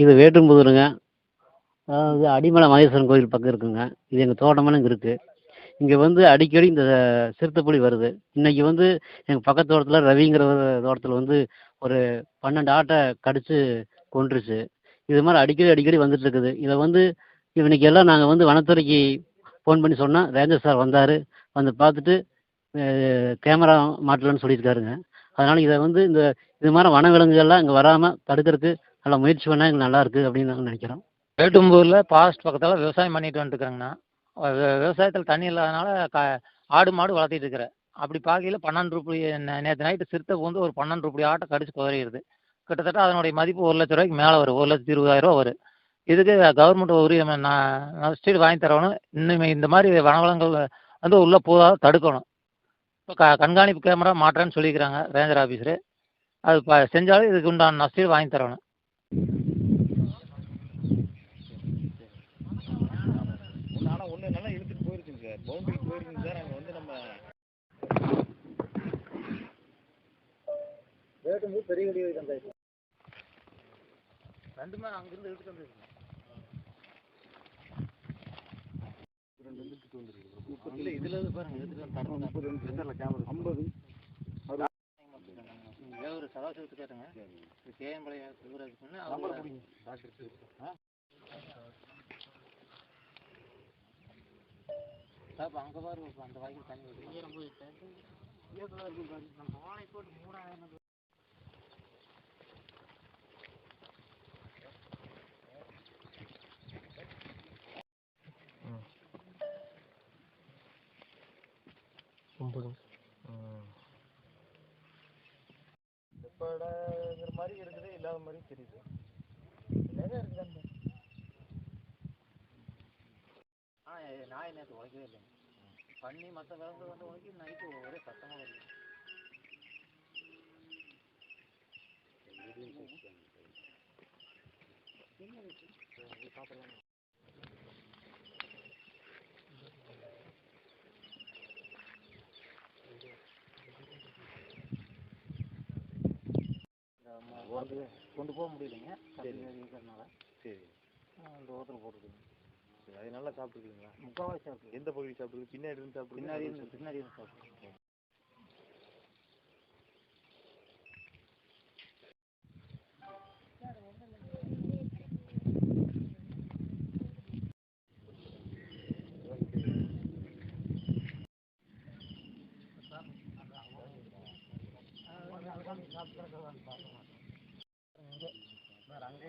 இது வேட்டும்புதூருங்க. அதாவது அடிமலை மகேஸ்வரன் கோயில் பக்கம் இருக்குங்க. இது எங்கள் தோட்டமெல்லாம் இங்கே இருக்குது. இங்கே வந்து அடிக்கடி இந்த சிறுத்தைப்புலி வருது. இன்னைக்கு வந்து எங்கள் பக்கத்து தோட்டத்தில் ரவிங்கிற ஒரு தோட்டத்தில் வந்து ஒரு 12 ஆட்டை கடிச்சு கொன்றுச்சு. இது மாதிரி அடிக்கடி அடிக்கடி வந்துட்டு இருக்குது. இதை வந்து இன்னைக்கு எல்லாம் நாங்கள் வந்து வனத்துறைக்கு ஃபோன் பண்ணி சொன்னால் ரேஞ்சர் சார் வந்தார், வந்து பார்த்துட்டு கேமரா மாட்டலன்னு சொல்லியிருக்காருங்க. அதனால் இதை வந்து இது மாதிரி வனவிலங்குகள்லாம் இங்கே வராமல் தடுக்கிறதுக்கு நல்லா முயற்சி பண்ணால் எங்களுக்கு நல்லா இருக்குது அப்படின்னு நாங்கள் நினைக்கிறோம். வேட்டும்பூரில் ஃபாரஸ்ட் பக்கத்தில் விவசாயம் பண்ணிட்டு வந்துட்டுருக்காங்கண்ணா. விவசாயத்தில் தண்ணி இல்லாதனால ஆடு மாடு வளர்த்திட்டு இருக்கிறேன். அப்படி பார்க்கையில் 12 ரூபாய் நேற்று நைட்டு சிறுத்தை வந்து ஒரு 12 ரூபாய் ஆட்டை கடிச்சு குதறிடுது. கிட்டத்தட்ட அதனுடைய மதிப்பு 1,00,000 ரூபாய்க்கு மேலே வரும். 1,20,000 வரும். இதுக்கு கவர்மெண்ட் உரிய நஷ்டீடு வாங்கி தரணும். இன்னுமே இந்த மாதிரி வனவளங்கள் வந்து உள்ளே போகாத தடுக்கணும். இப்போ கண்காணிப்பு கேமரா மாட்டுறேன்னு சொல்லிக்கிறாங்க ரேஞ்சர் ஆஃபீஸரு. அது செஞ்சாலும் இதுக்கு உண்டான நஷ்டீடு வாங்கி தரணும். ஆனால் ஒன்று நல்லா இழுத்துட்டு போயிருக்குங்க சார், பவுண்டரி போயிருக்குங்க சார். அங்கே வந்து நம்ம வேட்டும்போது பெரிய கடி வந்தாச்சு. ரெண்டுமே அங்கிருந்து இழுத்துட்டு வந்துருக்குங்க. இதில் பாருங்க ஒரு சதாசிவத்து கேட்டுங்க. கேஎம்பாளையம் சிவராஜ் சார் அங்கே பாரு அந்த வாய்க்கு தண்ணி நம்ம வாழை போட்டு மூடாயிரம். எப்படிங்கிற மாதிரி இருக்குது, இல்லாத மாதிரி தெரியுது. நிறைய இருக்குதாங்க. நாய் நேற்று உழைக்கவே இல்லைங்க. பண்ணி மற்ற விலங்கு வந்து உழைக்கி நைட்டு ஒரே சத்தமாக வருது. சாப்பிடலாம். கொண்டு போக முடியலைங்க. சரி இருக்கிறதுனால சரி அந்த ஓரத்தில் போட்டுருக்குங்க. சரி, அது நல்லா சாப்பிட்டுருக்கீங்களா? முக்கால்வாசி சாப்பிட்டு. எந்த பகுதி சாப்பிட்டுருக்கு? பின்னாடி இருந்து சாப்பிட்டு பின்னாடி இருந்து சாப்பிட்டு. அங்கே